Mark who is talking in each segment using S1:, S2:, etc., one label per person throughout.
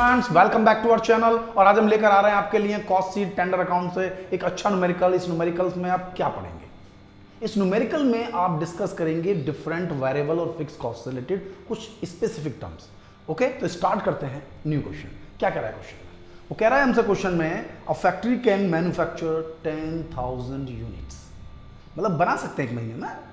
S1: Students, welcome back to our channel. और आज हम लेकर आ रहे हैं आपके लिए कॉस्ट शीट टेंडर अकाउंट से एक अच्छा न्यूमेरिकल। इस न्यूमेरिकल्स में आप क्या पढ़ेंगे? इस न्यूमेरिकल में आप डिस्कस करेंगे डिफरेंट वेरिएबल और फिक्स कॉस्ट से रिलेटेड कुछ स्पेसिफिक टर्म्स। ओके, तो स्टार्ट करते हैं न्यू क्वेश्चन। क्या कह रहा है क्वेश्चन में? वो कह रहा है हमसे क्वेश्चन में a factory can manufacture 10,000 units, मतलब बना सकते हैं एक महीने में।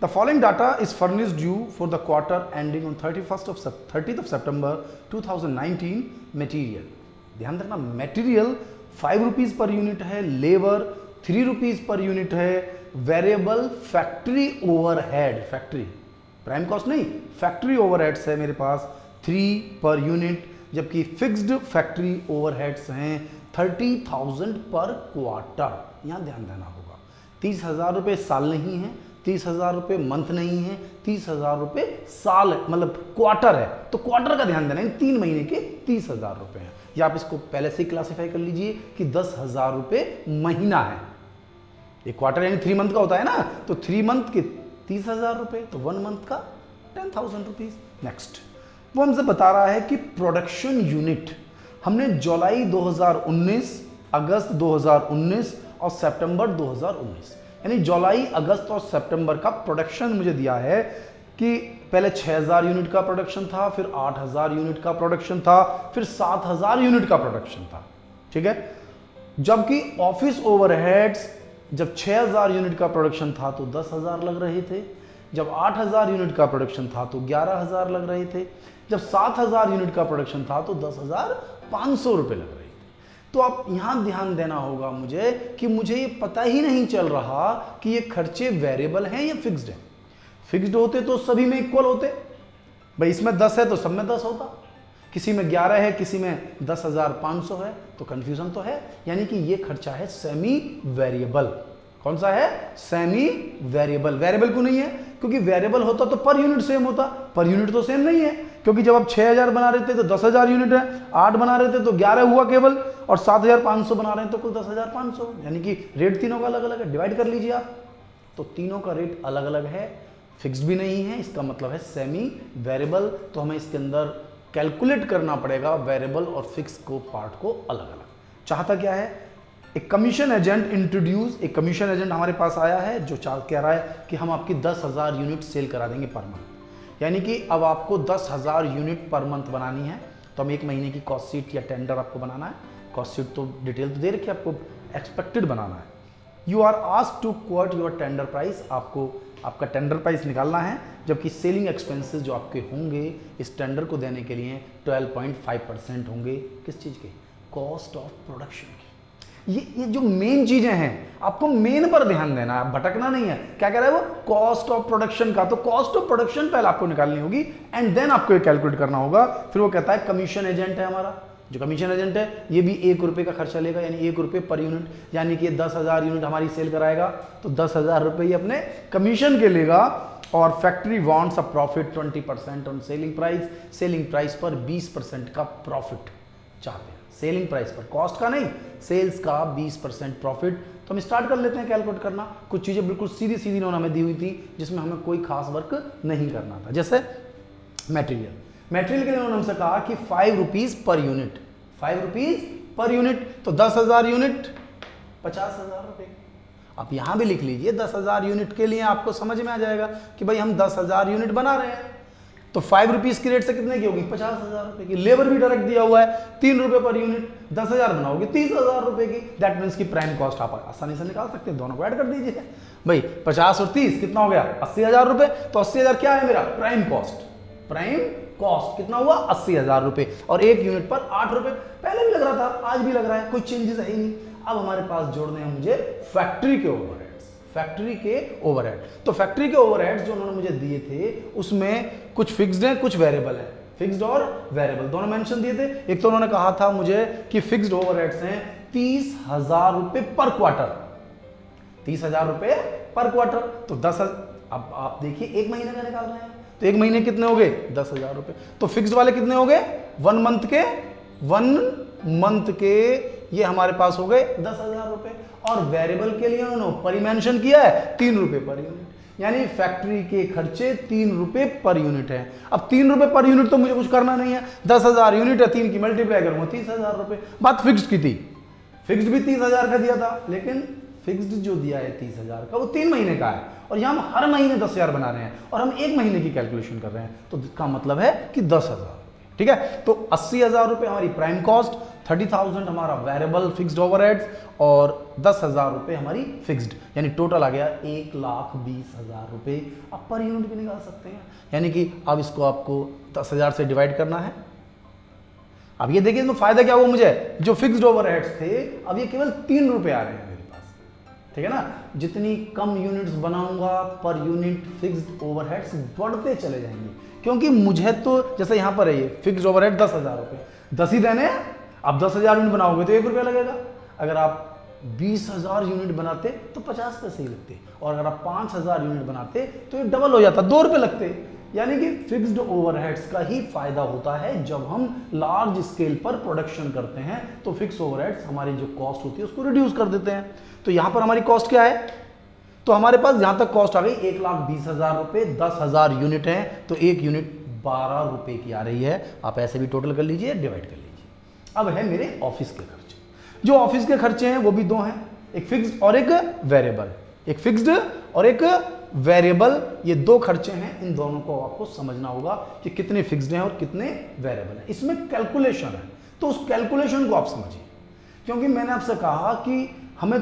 S1: The following data is furnished you for the quarter ending on 30th of September 2019. Material, ध्यान रखना, मटेरियल 5 रुपीज पर यूनिट है, लेबर 3 रुपीज पर यूनिट है, variable factory overhead, factory prime cost नहीं, फैक्ट्री ओवरहेड्स है मेरे पास 3 per unit, जबकि fixed factory overheads हैं 30,000 पर क्वार्टर। यहां ध्यान देना होगा 30,000 रुपये साल नहीं है, 30,000 रुपये मंथ नहीं है, 30,000 रुपये साल मतलब क्वार्टर है। तो क्वार्टर का ध्यान देना है, 3 महीने के 30,000 रुपये हैं। या आप इसको पहले से ही क्लासिफाई कर लीजिए कि 10,000 रुपये महीना है। एक क्वार्टर यानी 3 मंथ का होता है ना, तो 3 मंथ के 30,000 रुपये, तो 1 मंथ का 10,000 रुपीज। नेक्स्ट, वो हमसे बता रहा है कि प्रोडक्शन यूनिट हमने जुलाई 2019, अगस्त 2019 और सितंबर 2019, यानी जुलाई, अगस्त और सितंबर का प्रोडक्शन मुझे दिया है कि पहले 6,000 यूनिट का प्रोडक्शन था, फिर 8,000 यूनिट का प्रोडक्शन था, फिर 7,000 यूनिट का प्रोडक्शन था। ठीक है, जबकि ऑफिस ओवरहेड्स जब 6,000 यूनिट का प्रोडक्शन था तो 10,000 लग रहे थे, जब 8,000 यूनिट का प्रोडक्शन था तो 11,000 लग रहे थे, जब 7,000 यूनिट का प्रोडक्शन था तो 10,500 रुपए लग रहे थे। तो आप यहां ध्यान देना होगा मुझे कि मुझे ये पता ही नहीं चल रहा कि ये खर्चे वेरिएबल हैं या फिक्स्ड हैं। फिक्स्ड होते तो सभी में इक्वल होते, भाई इसमें 10 है तो सब में 10 होता, किसी में 11 है, किसी में 10,500 है, तो कंफ्यूजन तो है। यानी कि ये खर्चा है सेमी वेरिएबल। कौन सा है? Semi variable. वेरिएबल क्यों नहीं है? क्योंकि वेरिएबल होता तो पर यूनिट सेम होता, पर यूनिट तो सेम नहीं है, क्योंकि जब आप 6,000 बना रहे थे तो 10,000 यूनिट है, 8 बना रहे थे तो 11 हुआ केवल, और 7,500 बना रहे हैं तो कुल 10,500, यानी कि रेट तीनों का अलग अलग है। डिवाइड कर लीजिए आप, तो तीनों का रेट अलग अलग है, फिक्स्ड भी नहीं है, इसका मतलब है सेमी वेरिएबल। तो हमें इसके अंदर कैलकुलेट करना पड़ेगा वेरिएबल और फिक्स को, पार्ट को अलग अलग। चाहता क्या है? एक कमीशन एजेंट इंट्रोड्यूस, एक कमीशन एजेंट हमारे पास आया है जो कह रहा है कि हम आपकी 10,000 यूनिट सेल करा देंगे पर मंथ, यानी कि अब आपको 10,000 यूनिट पर मंथ बनानी है। तो हम एक महीने की कॉस्ट शीट या टेंडर आपको बनाना है। कॉस्ट शीट तो डिटेल तो दे रखी है, आपको एक्सपेक्टेड बनाना है। You are asked to quote your tender price, आपको आपका टेंडर प्राइस निकालना है, जबकि सेलिंग एक्सपेंसेस जो आपके होंगे इस टेंडर को देने के लिए 12.5% होंगे। किस चीज़ के? कॉस्ट ऑफ प्रोडक्शन के। ये जो मेन चीजें हैं, आपको मेन पर ध्यान देना है, भटकना नहीं है। क्या कह रहा है वो? कॉस्ट ऑफ प्रोडक्शन का। तो कॉस्ट ऑफ प्रोडक्शन पहले आपको निकालनी होगी एंड देन आपको ये कैलकुलेट करना होगा। फिर वो कहता है कमीशन एजेंट है हमारा, जो कमीशन एजेंट है ये भी 1 रुपये का खर्चा लेगा, यानी 1 रुपये पर यूनिट, यानी कि 10,000 यूनिट हमारी सेल कराएगा तो 10,000 रुपये ही अपने कमीशन के लेगा। और factory wants a profit 20% on selling price, selling price पर 20% का प्रॉफिट चाहते हैं, सेलिंग प्राइस पर, कॉस्ट का नहीं, सेल्स का 20% प्रॉफिट। तो हम स्टार्ट कर लेते हैं कैलकुलेट करना। कुछ चीजें बिल्कुल सीधी सीधी इन्होंने हमें दी हुई थी जिसमें हमें कोई खास वर्क नहीं करना था। जैसे मटेरियल, मटेरियल के लिए उन्होंने हमसे कहा कि 5 rupees per unit, 5 rupees per unit, तो 10,000 यूनिट 50,000 रुपए। आप यहां भी लिख लीजिए 10,000 यूनिट के लिए, आपको समझ में आ जाएगा कि भाई हम 10,000 यूनिट बना रहे हैं, तो 5 रुपीज की रेट से कितने की होगी? 50,000 रुपए की। लेबर भी डायरेक्ट दिया हुआ है 3 रुपए पर यूनिट, 10,000 बनाओगे 30,000 रुपए की। दैट मीन्स की प्राइम कॉस्ट आप आसानी से निकाल सकते हैं, दोनों को ऐड कर दीजिए। भाई 50 और 30 कितना हो गया? 80,000 रुपए। तो 80,000 क्या है मेरा? Prime cost. प्राइम कॉस्ट कितना हुआ? 80,000 रुपए। और 1 यूनिट पर 8 रुपए। पहले भी लग रहा था, आज भी लग रहा है, कोई चेंजेस है ही नहीं। अब हमारे पास जोड़ने हैं मुझे फैक्ट्री के ओवरहेड्स, फैक्ट्री के ओवरहेड। तो फैक्ट्री के ओवरहेड्स जो उन्होंने मुझे दिए थे उसमें कुछ फिक्स्ड है, कुछ वेरिएबल है। फिक्स्ड और वेरिएबल दोनों मेंशन दिए थे। एक तो उन्होंने कहा था मुझे कि फिक्स्ड ओवरहेड्स हैं 30,000 रुपए पर क्वार्टर, 30,000 रुपए पर क्वार्टर। तो 10, अब आप देखिए 1 महीने का निकाल रहे हैं, तो 1 महीने कितने हो गए? 10,000 रुपए। तो फिक्स्ड वाले कितने हो गए? 1 मंथ के ये हमारे पास हो गए 10,000 रुपए। और वेरिएबल के लिए उन्होंने पर मेंशन किया है 3 रुपए पर यूनिट, यानी फैक्ट्री के खर्चे 3 रुपए पर यूनिट है। अब 3 रुपए पर यूनिट तो मुझे कुछ करना नहीं है, 10,000 यूनिट है, 3 की मल्टीप्लाई करूंगा 30,000 रुपए। बात फिक्स्ड की थी, फिक्स्ड भी 30,000 का दिया था, लेकिन फिक्स्ड जो दिया है 30,000 का वो 3 महीने का है, और यहां हम हर महीने 10,000 बना रहे हैं और हम 1 महीने की कैलकुलेशन कर रहे हैं, तो इसका मतलब है कि 10,000 रुपए। ठीक है, तो 80,000 रुपए हमारी प्राइम कॉस्ट, 30,000 हमारा वेरिएबल फिक्स्ड ओवरहेड्स और 10,000 रुपए हमारी फिक्स्ड, यानी टोटल आ गया 1,20,000 रुपए। आप पर यूनिट भी निकाल सकते हैं, यानी कि अब इसको आपको 10,000 से डिवाइड करना है। अब ये देखिए इसमें फायदा क्या हुआ मुझे, जो फिक्स्ड ओवरहेड्स थे अब ये केवल 3 रुपए आ रहे हैं मेरे पास। ठीक है ना, जितनी कम यूनिट्स बनाऊंगा पर यूनिट फिक्स्ड ओवरहेड्स बढ़ते चले जाएंगे, क्योंकि मुझे तो जैसे यहां पर है ये फिक्स्ड ओवरहेड 10,000 रुपए, 10 ही देने हैं। अब 10,000 यूनिट बनाओगे तो 1 रुपया लगेगा। अगर आप 20,000 यूनिट बनाते तो 50 पैसे ही लगते, और अगर आप 5,000 यूनिट बनाते तो ये डबल हो जाता, 2 रुपए लगते। यानी कि फिक्स्ड ओवरहेड्स का ही फायदा होता है जब हम लार्ज स्केल पर प्रोडक्शन करते हैं, तो फिक्स ओवरहेड्स हमारी जो कॉस्ट होती है उसको रिड्यूस कर देते हैं। तो यहां पर हमारी कॉस्ट क्या है, तो हमारे पास यहां तक कॉस्ट आ गई 1,20,000 रुपए, 10,000 यूनिट है तो 1 यूनिट 12 रुपए की आ रही है। आप ऐसे भी टोटल कर लीजिए, डिवाइड कर लीजिए। अब है मेरे ऑफिस के खर्चे। जो ऑफिस के खर्चे हैं वो भी 2 हैं, एक फिक्स्ड और एक वेरिएबल। एक फिक्स्ड और एक वेरिएबल, ये 2 खर्चे हैं, इन दोनों को आपको समझना होगा कि कितने फिक्स्ड हैं और कितने वेरिएबल हैं। इसमें कैलकुलेशन है, तो उस कैलकुलेशन को आप समझिए, क्योंकि मैंने आपसे कहा कि हमें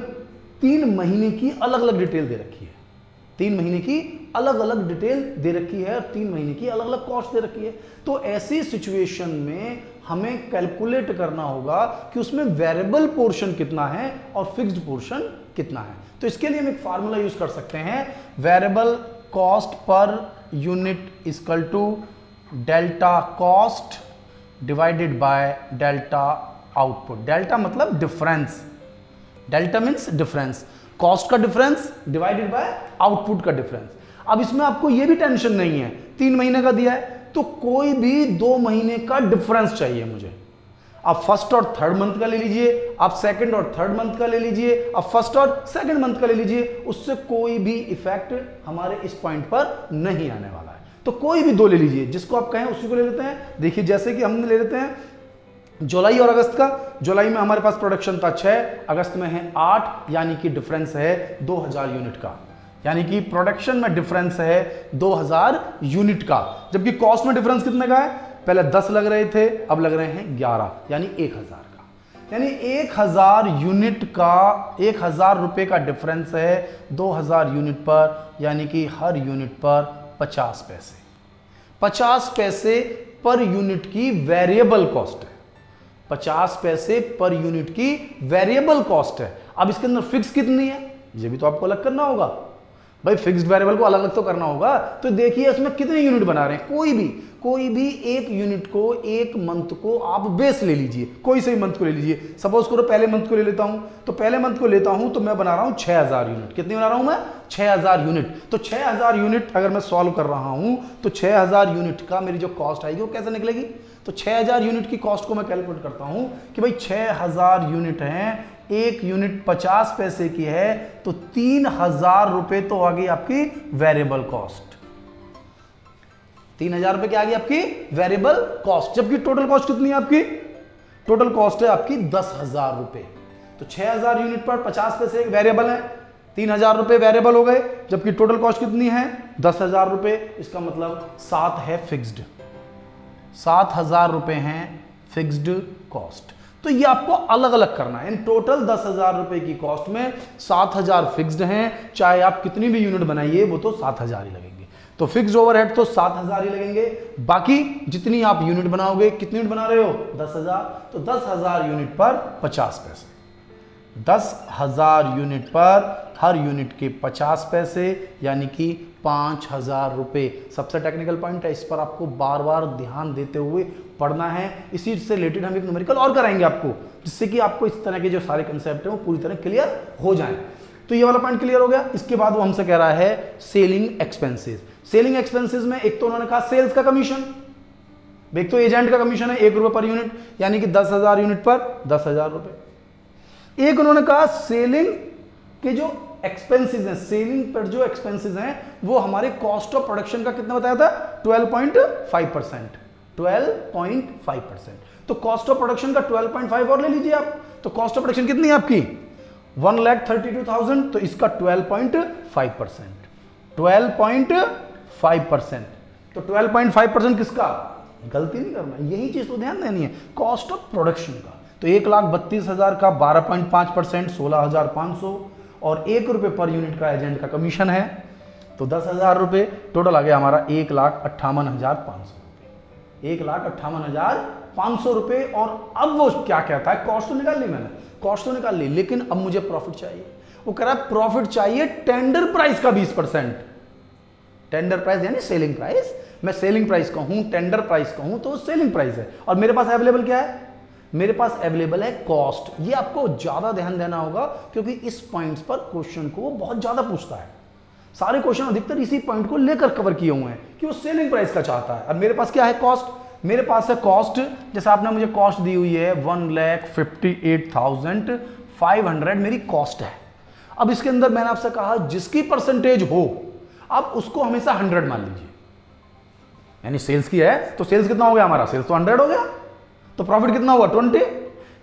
S1: 3 महीने की अलग अलग डिटेल दे रखी है, 3 महीने की अलग अलग डिटेल दे रखी है और 3 महीने की अलग अलग कॉस्ट दे रखी है। तो ऐसी सिचुएशन में हमें कैलकुलेट करना होगा कि उसमें वेरिएबल पोर्शन कितना है और फिक्स्ड पोर्शन कितना है। तो इसके लिए हम एक फार्मूला यूज कर सकते हैं, variable cost per unit equal to delta cost divided by delta output. Delta मतलब difference, delta means difference, cost का डिफरेंस डिवाइडेड बाय आउटपुट का डिफरेंस। अब इसमें आपको यह भी टेंशन नहीं है, 3 महीने का दिया है तो कोई भी 2 महीने का डिफरेंस चाहिए मुझे। आप फर्स्ट और थर्ड मंथ का ले लीजिए, आप सेकंड और थर्ड मंथ का ले लीजिए, आप फर्स्ट और सेकंड मंथ का ले लीजिए, उससे कोई भी इफेक्ट हमारे इस पॉइंट पर नहीं आने वाला है। तो कोई भी 2 ले लीजिए, जिसको आप कहें उसी को ले लेते हैं। देखिए जैसे कि हमने ले लेते हैं जुलाई और अगस्त का। जुलाई में हमारे पास प्रोडक्शन था 6, अगस्त में है 8, यानी कि डिफरेंस है 2000 यूनिट का, यानी कि प्रोडक्शन में डिफरेंस है 2000 यूनिट का। जबकि कॉस्ट में डिफरेंस कितने का है, पहले 10 लग रहे थे अब लग रहे हैं 11, यानी 1000 का। यानी 1000 यूनिट का 1000 रुपए का डिफरेंस है 2000 यूनिट पर, यानी कि हर यूनिट पर 50 पैसे। 50 पैसे पर यूनिट की वेरिएबल कॉस्ट है, 50 पैसे पर यूनिट की वेरिएबल कॉस्ट है। अब इसके अंदर फिक्स कितनी है ये भी तो आपको अलग करना होगा भाई, फिक्स्ड वेरिएबल को अलग अलग तो करना होगा। तो देखिए इसमें कितने यूनिट बना रहे हैं, कोई भी एक यूनिट को, एक मंथ को आप बेस ले लीजिए, कोई से भी मंथ को ले लीजिए। सपोज करो पहले मंथ को ले लेता हूं, तो पहले मंथ को लेता हूं तो मैं बना रहा हूं 6000 यूनिट। कितनी बना रहा हूं मैं, 6000 यूनिट। तो 6000 यूनिट अगर मैं सॉल्व कर रहा हूं तो 6000 यूनिट का मेरी जो कॉस्ट आएगी वो कैसे निकलेगी। तो 6000 यूनिट की कॉस्ट को मैं कैलकुलेट करता हूं कि भाई 6000 यूनिट हैं, एक यूनिट 50 पैसे की है, तो 3000 रुपए तो आ गई आपकी वेरिएबल कॉस्ट। 3000 रुपए क्या आ गई आपकी वेरिएबल कॉस्ट। जबकि टोटल कॉस्ट कितनी है आपकी, टोटल कॉस्ट है आपकी 10,000 रुपए। तो 6000 यूनिट पर 50 पैसे एक वेरिएबल है, 3000 रुपए वेरिएबल हो गए, जबकि टोटल कॉस्ट कितनी है 10,000 रुपए। इसका मतलब 7 है फिक्स्ड, 7000 रुपए हैं फिक्स्ड कॉस्ट। तो ये आपको अलग अलग करना है। इन टोटल 10,000 रुपए की कॉस्ट में 7,000 फिक्स्ड हैं, चाहे आप कितनी भी यूनिट बनाइए वो तो 7,000 ही लगेंगे। तो फिक्स्ड ओवरहेड तो 7,000 ही लगेंगे, बाकी जितनी आप यूनिट बनाओगे, कितनी यूनिट बना रहे हो 10,000, तो 10,000 यूनिट पर 50 पैसे, 10,000 यूनिट पर हर यूनिट के 50 पैसे, यानी कि 5,000 रुपए। सबसे टेक्निकल पॉइंट है, इस पर आपको बार बार ध्यान देते हुए पढ़ना है। इसी से रिलेटेड हम एक न्यूमेरिकल और कराएंगे आपको, जिससे कि आपको इस तरह के जो सारे कंसेप्ट हैं वो पूरी तरह क्लियर हो जाएं। तो ये वाला पॉइंट क्लियर हो गया। इसके बाद वो हमसे कह रहा है सेलिंग एक्सपेंसेस। सेलिंग एक्सपेंसेस में एक तो उन्होंने कहा सेल्स का कमीशन, एक तो एजेंट का कमीशन है 1 रुपए पर यूनिट, यानी कि 10,000 यूनिट पर 10,000 रुपए। एक उन्होंने कहा सेलिंग के जो एक्सपेंसेस हैं, सेलिंग पर जो एक्सपेंसेस हैं वो हमारे कॉस्ट ऑफ प्रोडक्शन का कितना बताया था 12.5%। 12.5%। तो कॉस्ट ऑफ प्रोडक्शन का 12.5 और ले लीजिए आप, तो कॉस्ट ऑफ प्रोडक्शन कितनी है आपकी 1,32,000, तो इसका 12.5%। 12.5%। तो 12.5% किसका, गलती नहीं करना, यही चीज तो ध्यान देनी है, कॉस्ट ऑफ प्रोडक्शन का। तो 1,32,000 का 12.5% 16,500, और 1 रुपये पर यूनिट का एजेंट का कमीशन है, तो 10,000 रुपये, टोटल आ गया हमारा 1,58,500 रुपये। 1,58,500 रुपये। और अब वो क्या कहता है, कॉस्ट तो निकाल ली मैंने, कॉस्ट तो निकाल ली, लेकिन अब मुझे प्रॉफिट चाहिए। वो कह रहा है प्रॉफिट चाहिए टेंडर प्राइस का 20%। टेंडर प्राइस यानी सेलिंग प्राइस, मैं सेलिंग प्राइस कहूं, टेंडर प्राइस कहूं, तो सेलिंग प्राइस है। और मेरे पास अवेलेबल क्या है, मेरे पास अवेलेबल है कॉस्ट। ये आपको ज्यादा ध्यान देना होगा, क्योंकि इस पॉइंट्स पर क्वेश्चन को बहुत ज्यादा पूछता है। सारे क्वेश्चन अधिकतर इसी पॉइंट को लेकर कवर किए हुए हैं कि वो सेलिंग प्राइस का चाहता है। और मेरे पास क्या है, कॉस्ट। मेरे पास है कॉस्ट, जैसे आपने मुझे कॉस्ट दी हुई है 1,58,500 मेरी कॉस्ट है। अब इसके अंदर मैंने आपसे कहा जिसकी परसेंटेज हो, आप उसको हमेशा 100 मान लीजिए, यानी सेल्स की है तो सेल्स कितना हो गया हमारा, सेल्स तो 100 हो गया, तो प्रॉफिट कितना हुआ 20।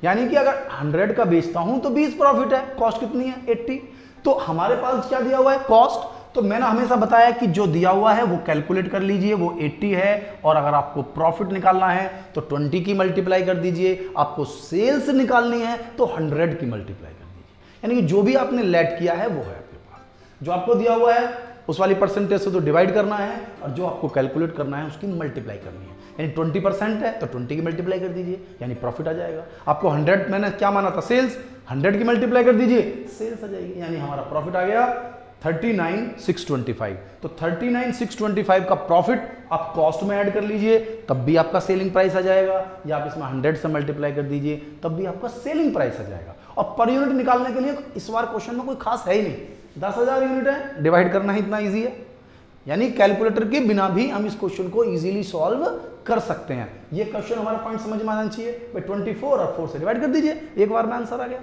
S1: यानी कि अगर 100 का बेचता हूं तो 20 प्रॉफिट है, कॉस्ट कितनी है 80। तो हमारे पास क्या दिया हुआ है, कॉस्ट। तो मैंने हमेशा बताया कि जो दिया हुआ है वो कैलकुलेट कर लीजिए, वो 80 है, और अगर आपको प्रॉफिट निकालना है तो 20 की मल्टीप्लाई कर दीजिए, आपको सेल्स निकालनी है तो 100 की मल्टीप्लाई कर दीजिए। यानी कि जो भी आपने लेट किया है वो है आपके पास, जो आपको दिया हुआ है उस वाली परसेंटेज से तो डिवाइड करना है, और जो आपको कैलकुलेट करना है उसकी मल्टीप्लाई करनी है। यानी 20% है तो 20 की मल्टीप्लाई कर दीजिए, यानी प्रॉफिट आ जाएगा। आपको 100 मैंने क्या माना था, सेल्स, 100 की मल्टीप्लाई कर दीजिए, सेल्स आ जाएगी, यानी हमारा प्रॉफिट आ गया 39,625। तो 39,625 का प्रॉफिट आप कॉस्ट में ऐड कर लीजिए, तब भी आपका सेलिंग प्राइस आ जाएगा, या आप इसमें 100 से मल्टीप्लाई कर दीजिए तब भी आपका सेलिंग प्राइस आ जाएगा। और पर यूनिट निकालने के लिए इस बार क्वेश्चन में कोई खास है ही नहीं, 10,000 यूनिट है, डिवाइड करना ही इतना ईजी है, यानी कैलकुलेटर के बिना भी हम इस क्वेश्चन को इजीली सॉल्व कर सकते हैं। ये क्वेश्चन हमारा पॉइंट समझ में आना चाहिए, भाई 24 और 4 से डिवाइड कर दीजिए, एक बार में आंसर आ गया।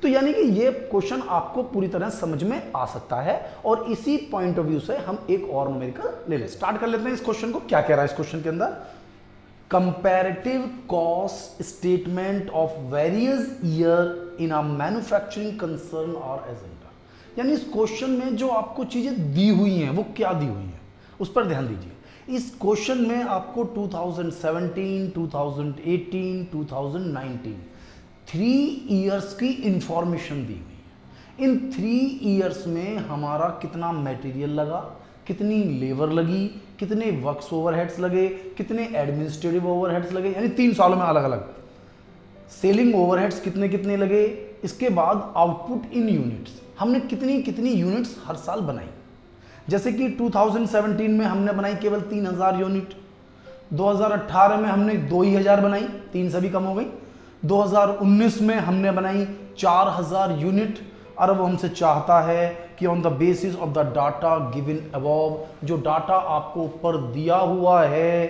S1: तो यानी कि ये क्वेश्चन आपको पूरी तरह समझ में आ सकता है, और इसी पॉइंट ऑफ व्यू से हम एक और न्यूमेरिकल ले लें। स्टार्ट कर लेते हैं इस क्वेश्चन को। क्या कह रहा है इस क्वेश्चन के अंदर, comparative cost statement of various year in a manufacturing concern और एजेंडा। यानी इस क्वेश्चन में जो आपको चीजें दी हुई हैं वो क्या दी हुई हैं उस पर ध्यान दीजिए। इस क्वेश्चन में आपको 2017, 2018, 2019 3 इयर्स की इंफॉर्मेशन दी हुई है। इन 3 इयर्स में हमारा कितना मटेरियल लगा, कितनी लेबर लगी, कितने वर्क्स ओवरहेड्स लगे, कितने एडमिनिस्ट्रेटिव ओवरहेड्स लगे, यानी 3 सालों में अलग अलग सेलिंग ओवरहेड्स कितने कितने लगे। इसके बाद आउटपुट इन यूनिट्स, हमने कितनी कितनी यूनिट्स हर साल बनाई। जैसे कि 2017 में हमने बनाई केवल 3,000 यूनिट, 2018 में हमने 2,000 बनाई, 3 से भी कम हो गई, 2019 में हमने बनाई 4,000 यूनिट। और वो हमसे चाहता है कि on the basis of the data given above, जो डाटा आपको ऊपर दिया हुआ है,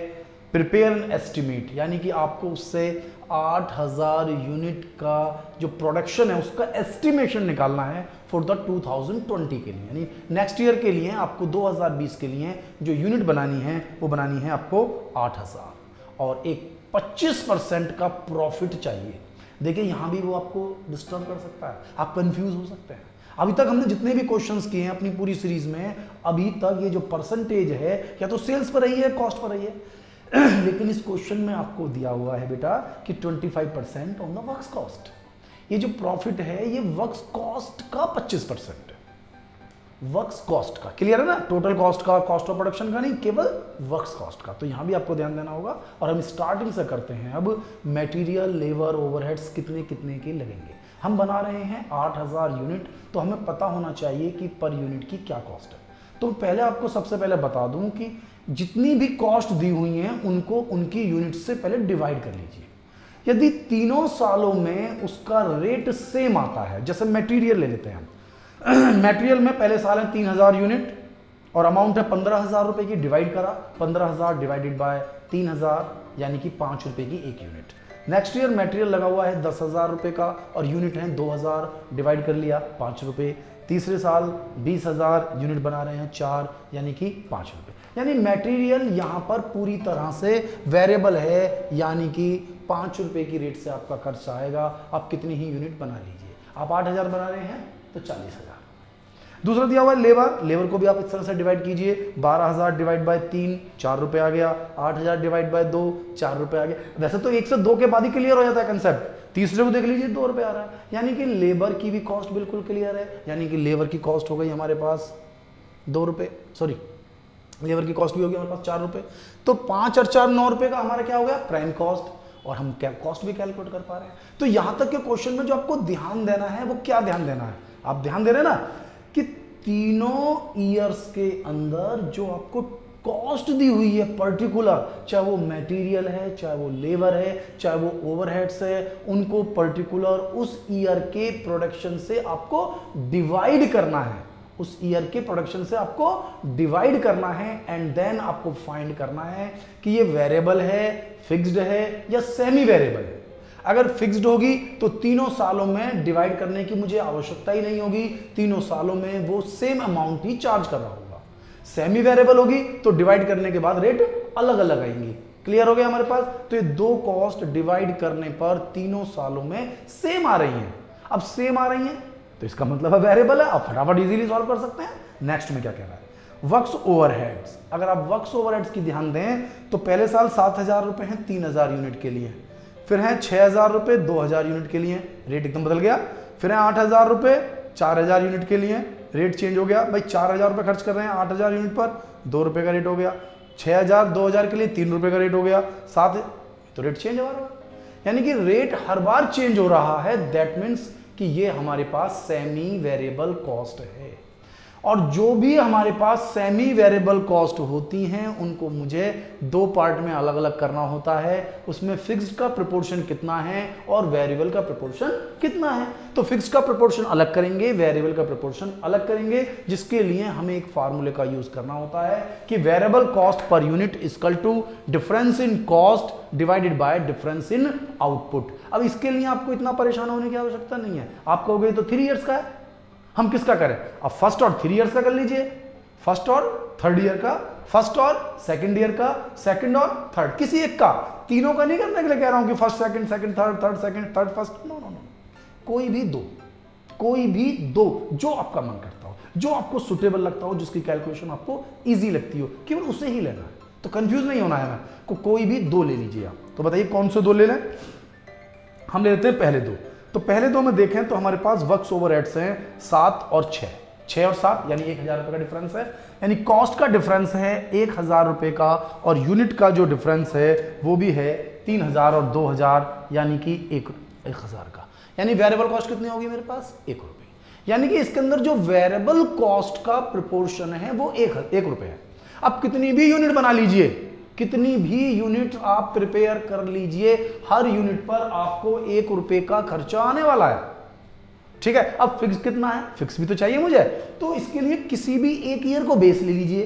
S1: प्रिपेयर एन एस्टिमेट, यानी कि आपको उससे 8,000 यूनिट का जो प्रोडक्शन है उसका एस्टिमेशन निकालना है फॉर द 2020 के लिए, यानी नेक्स्ट ईयर के लिए आपको 2020 के लिए जो यूनिट बनानी है वो बनानी है आपको 8,000, और एक 25% का प्रॉफिट चाहिए। देखिए यहां भी वो आपको डिस्टर्ब कर सकता है, आप कंफ्यूज हो सकते हैं। अभी तक हमने जितने भी क्वेश्चंस किए हैं अपनी पूरी सीरीज में, अभी तक ये जो परसेंटेज है या तो सेल्स पर रही है, कॉस्ट पर रही है, लेकिन इस क्वेश्चन में आपको दिया हुआ है बेटा कि 25% ऑन द वर्क्स कॉस्ट। ये जो प्रॉफिट है ये वर्क्स कॉस्ट का 25% है, वर्क्स कॉस्ट का, क्लियर है ना, टोटल कॉस्ट का, कॉस्ट ऑफ प्रोडक्शन का नहीं, केवल वर्क्स कॉस्ट का। तो यहां भी आपको ध्यान देना होगा। और हम स्टार्टिंग से करते हैं। अब मटेरियल, लेबर, ओवरहेड्स कितने कितने के लगेंगे। हम बना रहे हैं 8,000 यूनिट, तो हमें पता होना चाहिए कि पर यूनिट की क्या कॉस्ट है। तो पहले आपको सबसे पहले बता दूं कि जितनी भी कॉस्ट दी हुई हैं उनको उनकी यूनिट से पहले डिवाइड कर लीजिए। यदि तीनों सालों में उसका रेट सेम आता है, जैसे मटेरियल ले लेते हैं हम, मटेरियल में पहले साल है 3,000 यूनिट और अमाउंट है 15,000 रुपए की, डिवाइड करा 15,000 डिवाइडेड बाय 3,000 यानी कि 5 रुपए की एक यूनिट। नेक्स्ट ईयर मटेरियल लगा हुआ है 10,000 रुपए का और यूनिट है 2,000, डिवाइड कर लिया 5 रुपए, तीसरे साल 20,000 यूनिट बना रहे हैं, 4 यानी कि 5 रुपए। यानी मटेरियल यहां पर पूरी तरह से वेरिएबल है, यानी कि 5 रुपए की रेट से आपका खर्च आएगा। आप कितनी ही यूनिट बना लीजिए, आप 8,000 बना रहे हैं तो 40,000। दूसरा दिया हुआ है लेबर, लेबर को भी आप इस तरह से डिवाइड कीजिए, 12,000 डिवाइड बाय 3 4 रुपए आ गया, 8,000 डिवाइड बाय 2 4 रुपए आ गया। वैसे तो 1 से 2 के बाद ही क्लियर हो जाता है कंसेप्ट, तीसरे को देख लीजिए 2 रुपए आ रहा है, यानी कि लेबर की भी कॉस्ट बिल्कुल क्लियर है। यानी कि लेबर की कॉस्ट हो गई हमारे पास 2 रुपए, सॉरी लेबर की कॉस्ट भी होगी हमारे पास 4 रुपए। तो 5 और 4 9 रुपए का हमारा क्या हो गया, प्राइम कॉस्ट, और हम क्या कॉस्ट भी कैलकुलेट कर पा रहे हैं। तो यहां तक के क्वेश्चन में जो आपको ध्यान देना है वो क्या ध्यान देना है, आप ध्यान दे रहे हैं ना कि तीनों ईयर्स के अंदर जो आपको कॉस्ट दी हुई है पर्टिकुलर, चाहे वो मटेरियल है, चाहे वो लेबर है, चाहे वो ओवरहेड्स है, उनको पर्टिकुलर उस ईयर के प्रोडक्शन से आपको डिवाइड करना है, उस ईयर के प्रोडक्शन से आपको डिवाइड करना है, एंड देन आपको फाइंड करना है कि ये वेरिएबल है, फिक्स्ड है या सेमी वेरिएबल है। अगर फिक्स्ड होगी तो तीनों सालों में डिवाइड करने की मुझे आवश्यकता ही नहीं होगी, तीनों सालों में वो सेम अमाउंट ही चार्ज कर रहा होगा। सेमी वेरिएबल होगी तो डिवाइड करने के बाद रेट अलग अलग आएंगी। क्लियर हो गया हमारे पास। तो ये दो कॉस्ट डिवाइड करने पर तीनों सालों में सेम आ रही हैं। अब सेम आ रही हैं तो इसका मतलब है वेरिएबल है, आप फटाफट इजीली सॉल्व कर सकते हैं। नेक्स्ट में क्या कह रहा है, वर्क्स ओवरहेड्स। अगर आप वर्क्स ओवरहेड्स की ध्यान दें तो पहले साल 7,000 रुपए हैं 3,000 यूनिट के लिए, फिर है 6,000 रुपए 2,000 यूनिट के लिए, रेट एकदम बदल गया। फिर है 8,000 रुपए 4,000 यूनिट के लिए, रेट चेंज हो गया। भाई 4,000 रुपए खर्च कर रहे हैं 8,000 यूनिट पर, 2 रुपए का रेट हो गया। 6,000 2,000 के लिए 3 रुपए का रेट हो गया। 7 तो रेट चेंज हो रहा है, यानी कि रेट हर बार चेंज हो रहा है। दैट मीन्स कि ये हमारे पास सेमी वेरिएबल कॉस्ट है। और जो भी हमारे पास सेमी वेरिएबल कॉस्ट होती हैं उनको मुझे दो पार्ट में अलग अलग करना होता है। उसमें फिक्स्ड का प्रोपोर्शन कितना है और वेरिएबल का प्रोपोर्शन कितना है। तो फिक्स्ड का प्रोपोर्शन अलग करेंगे, वेरिएबल का प्रोपोर्शन अलग करेंगे, जिसके लिए हमें एक फार्मूले का यूज करना होता है कि variable cost per unit equal to difference in cost divided by difference in output. अब इसके लिए आपको इतना परेशान होने की आवश्यकता नहीं है। आप कहोगे तो 3 इयर्स का है, हम किसका करें, अब फर्स्ट और 3 इयर्स का कर लीजिए, फर्स्ट और थर्ड ईयर का, फर्स्ट और सेकंड ईयर का, सेकंड और थर्ड, किसी एक का, तीनों का नहीं करने के लिए कह रहा हूं कि first second, second third, third second, third first, no no no, कोई भी दो, कोई भी दो, जो आपका मन करता हो, जो आपको सुटेबल लगता हो, जिसकी कैलकुलेशन आपको इजी लगती हो, केवल उसे ही लेना है। तो कंफ्यूज नहीं होना है मैं को, कोई भी दो ले लीजिए आप। तो बताइए कौन से दो ले लें, हम ले लेते हैं पहले दो। तो पहले दो में देखें तो हमारे पास वर्क्स ओवरहेड्स हैं 7 और 6, 6 और 7 यानी 1,000 रुपए का डिफरेंस है। यानी कॉस्ट का डिफरेंस है 1,000 रुपए का, और यूनिट का जो डिफरेंस है वो भी है 3,000 और 2,000 यानी कि 1,000 का। यानी वेरिएबल कॉस्ट कितनी होगी मेरे पास, 1 रुपए। यानी कि इसके अंदर जो वेरिएबल कॉस्ट का प्रोपोर्शन है वो 1 रुपए है। अब कितनी भी यूनिट बना लीजिए, कितनी भी यूनिट आप प्रिपेयर कर लीजिए, हर यूनिट पर आपको 1 रुपए का खर्चा आने वाला है। ठीक है, अब फिक्स कितना है, फिक्स भी तो चाहिए मुझे। तो इसके लिए किसी भी एक ईयर को बेस ले लीजिए,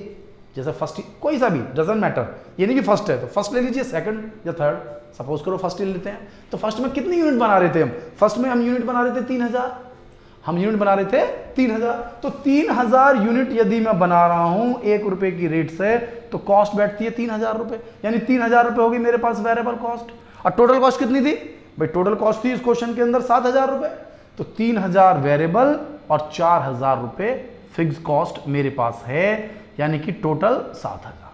S1: जैसे फर्स्ट कोई सा भी, डजंट मैटर, ये नहीं कि फर्स्ट है तो फर्स्ट ले लीजिए, सेकंड या थर्ड, सपोज करो फर्स्ट ले लेते हैं। तो फर्स्ट में कितनी यूनिट बना रहे थे हम, फर्स्ट में हम यूनिट बना रहे थे 3,000, हम यूनिट बना रहे थे 3,000। तो 3,000 यूनिट यदि मैं बना रहा हूं 1 रुपए की रेट से, तो कॉस्ट बैठती है 3,000 रुपए, यानी 3,000 रुपए होगी मेरे पास वेरिएबल कॉस्ट। और टोटल कॉस्ट कितनी थी भाई, टोटल कॉस्ट थी इस क्वेश्चन के अंदर 7,000 रुपए। तो 3,000 वेरिएबल और 4,000 रुपए फिक्स कॉस्ट मेरे पास है, यानी कि टोटल 7,000।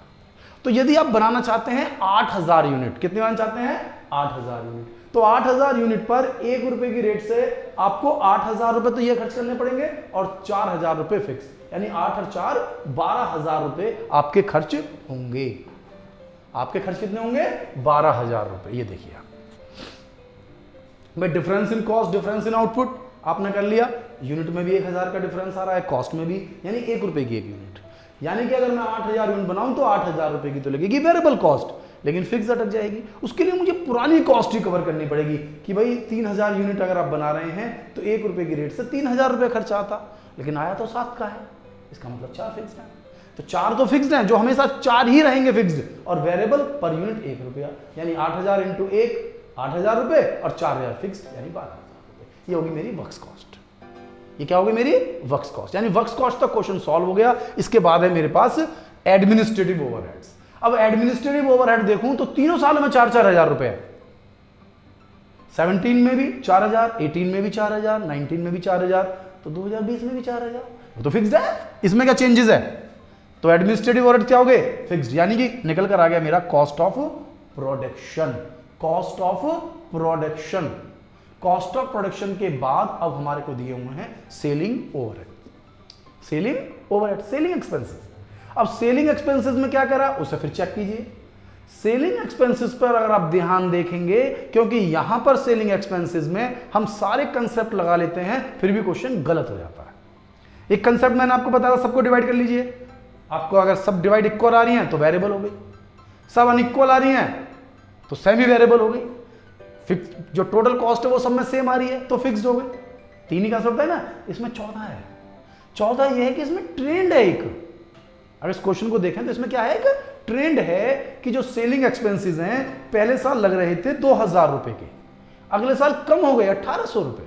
S1: तो यदि आप बनाना चाहते हैं 8,000 यूनिट, कितने बनाना चाहते हैं 8,000 यूनिट, तो 8,000 यूनिट पर 1 रुपए की रेट से आपको 8,000 रुपए तो ये खर्च करने पड़ेंगे और 4,000 रुपए फिक्स, यानी 8 और 4 12,000 रुपए आपके खर्च होंगे। आपके खर्च कितने होंगे 12,000 रुपए। ये देखिए आप भाई, difference in cost, difference in output आपने कर लिया, यूनिट में भी 1,000 का डिफरेंस आ रहा है, कॉस्ट में भी, यानी 1 रुपए की 1 यूनिट। यानी कि अगर मैं 8,000 यूनिट बनाऊं तो 8,000 रुपए की तो लगेगी वेरिएबल कॉस्ट, लेकिन फिक्स अटक जाएगी। उसके लिए मुझे पुरानी कॉस्ट ही कवर करनी पड़ेगी कि भाई 3,000 यूनिट अगर आप बना रहे हैं तो 1 रुपए की रेट से 3,000 रुपए खर्चा आता, लेकिन आया तो 7 का है, इसका मतलब 4 फिक्स है। तो 4 तो फिक्स्ड हैं, जो हमेशा 4 ही रहेंगे फिक्स्ड, और वेरिएबल पर यूनिट 1 रुपया, यानी 8,000 इंटू 1 8,000 रुपए और 4,000 फिक्स्ड, यानी 12,000 रुपए। ये होगी मेरी वर्क्स कॉस्ट। ये क्या हो गई मेरी वर्क्स कॉस्ट, यानी वर्क्स कॉस्ट तक क्वेश्चन सॉल्व हो गया। इसके बाद है मेरे पास एडमिनिस्ट्रेटिव ओवरहेड्स। अब एडमिनिस्ट्रेटिव ओवरहेड देखूं तो तीनों साल में 4-4 हजार रुपए है। 17 में भी 4,000, 18 में भी 4,000, 19 में भी 4,000, तो 2020 में भी 4,000, वो तो फिक्स्ड है, इसमें क्या चेंजेस है? तो एडमिनिस्ट्रेटिव ओवरहेड क्या हो गए? फिक्स्ड, यानी कि निकल कर आ गया मेरा cost of production. Cost of production, cost of production के बाद अब हमारे को दिए हुए हैं selling overhead, selling overhead, selling expenses. अब सेलिंग एक्सपेंसेस में क्या करा उसे फिर चेक कीजिए। सेलिंग एक्सपेंसेस पर अगर आप ध्यान देखेंगे, क्योंकि यहां पर सेलिंग एक्सपेंसेस में हम सारे कंसेप्ट लगा लेते हैं, फिर भी क्वेश्चन गलत हो जाता है। एक कंसेप्ट मैंने आपको बताया, सबको डिवाइड कर लीजिए। आपको अगर सब डिवाइड इक्वल आ रही हैं तो वेरिएबल हो गई, सब अनइक्वल आ रही हैं तो सेमी वेरिएबल हो गई। फिक्स जो टोटल कॉस्ट है वो सब में सेम आ रही है तो फिक्स्ड हो गई। 3 ही कंसेप्ट है ना, इसमें 14 है। 14 ये है कि इसमें ट्रेंड है एक, अगर इस क्वेश्चन को देखें तो इसमें क्या है, एक ट्रेंड है कि जो सेलिंग एक्सपेंसेस हैं पहले साल लग रहे थे 2,000 रुपए के, अगले साल कम हो गए 1,800 रुपए,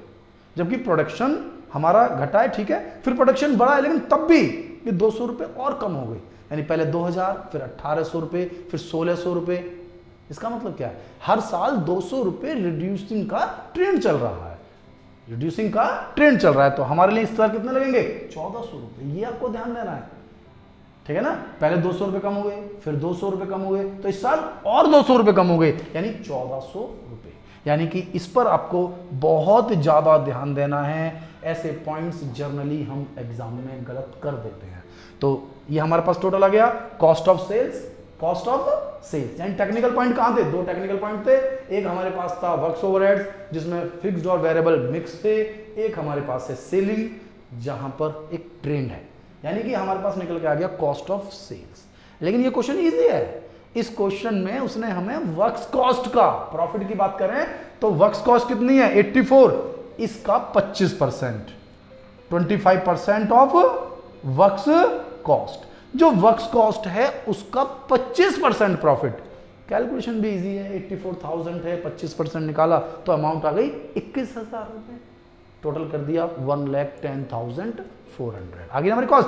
S1: जबकि प्रोडक्शन हमारा घटा है, ठीक है, फिर प्रोडक्शन बढ़ा है, लेकिन तब भी ये 200 रुपए और कम हो गई, यानी पहले 2,000, फिर 1,800 रुपए, फिर 1,600 रुपए। इसका मतलब क्या है, हर साल 200 रुपए रिड्यूसिंग का ट्रेंड चल रहा है, रिड्यूसिंग का ट्रेंड चल रहा है। तो हमारे लिए इस साल कितने लगेंगे? 1,400 रुपए, ये आपको ध्यान देना है, ठीक है ना। पहले 200 रुपए कम हो गए, फिर 200 रुपए कम हो गए, तो इस साल और 200 रुपए कम हो गए, यानी 1,400 रुपए। यानी कि इस पर आपको बहुत ज्यादा ध्यान देना है, ऐसे पॉइंट्स जर्नली हम एग्जाम में गलत कर देते हैं। तो ये हमारे पास टोटल आ गया cost of sales, cost of sales, यानी टेक्निकल पॉइंट कहां थे? 2 टेक्निकल पॉइंट थे। एक हमारे पास था वर्क्स ओवरहेड्स जिसमें फिक्स्ड और वेरिएबल मिक्स थे, एक हमारे पास है सेलिंग जहां पर एक ट्रेंड है, यानी कि हमारे पास निकल के आ गया कॉस्ट ऑफ सेल्स। लेकिन ये क्वेश्चन इजी है, इस क्वेश्चन में उसने हमें वर्क्स कॉस्ट का, प्रॉफिट की बात करें तो वर्क्स कॉस्ट कितनी है? 84, इसका 25%, 25% ऑफ वर्क्स कॉस्ट। जो वर्क्स कॉस्ट है उसका 25% प्रॉफिट। कैलकुलेशन भी इजी है, 84,000 है, 25% निकाला तो अमाउंट आ गई 21,000 रुपए, टोटल कर दिया 1,10,400। आगे हमारी कॉस्ट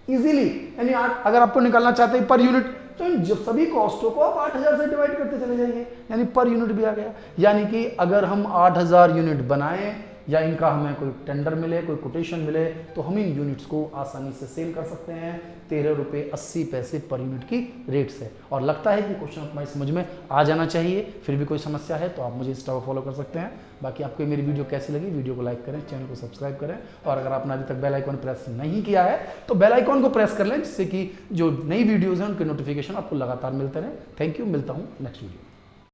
S1: इजीली, यानी अगर आपको निकालना चाहते हैं पर यूनिट तो इन सभी कॉस्टों को आप 8,000 से डिवाइड करते चले जाइए, यानी पर यूनिट भी आ गया। यानी कि अगर हम 8,000 यूनिट बनाएं या इनका हमें कोई टेंडर मिले, कोई कोटेशन मिले, तो हम इन यूनिट्स को आसानी से सेल कर सकते हैं 13 रुपये 80 पैसे पर यूनिट की रेट से। और लगता है कि क्वेश्चन हमारी समझ में आ जाना चाहिए, फिर भी कोई समस्या है तो आप मुझे इंस्टा पर फॉलो कर सकते हैं। बाकी आपको मेरी वीडियो कैसी लगी, वीडियो को लाइक करें, चैनल को सब्सक्राइब करें, और अगर आपने अभी तक बेल आइकॉन प्रेस नहीं किया है तो बेल आइकॉन को प्रेस कर लें, जिससे कि जो नई वीडियोज़ हैं उनके नोटिफिकेशन आपको लगातार मिलते रहे। थैंक यू, मिलता हूँ नेक्स्ट वीडियो।